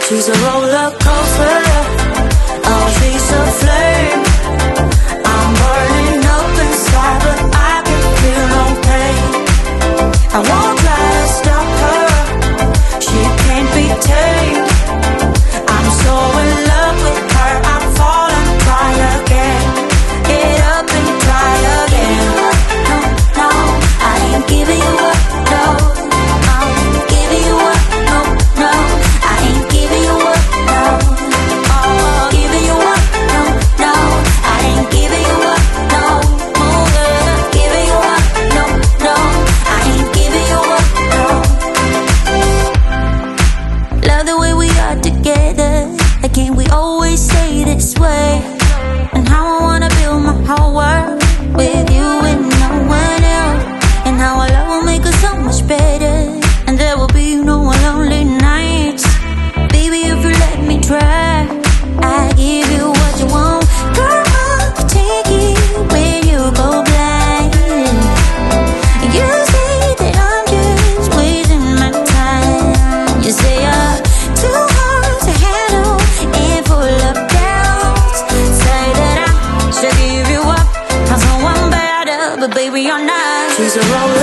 She's a roller coaster. Oh, she's a flame. I'm burning up inside, but I can feel no pain. I won't try to stop her. She can't be tamed. I'm so in love with her. I fall and try again. Get up and try again. No, no, I ain't giving you up. No, I'm giving you up. No, no, I ain't giving you up. No, oh, giving you up. No, no, I ain't giving you up. No, giving you up. No, no, I ain't giving you up. No. Love the way we are together. Again, we always stay this way. And how I wanna build my whole world with you and no one else. And how our love will make us so much better. And there will be no lonely nights. Baby, if you let me try, I give you what you want. Girl, I'll take it when you go blind. You say that I'm just wasting my time. You say you're too hard to handle and full of doubts. Say that I should give you up, find someone better, but baby, you're not. She's a roller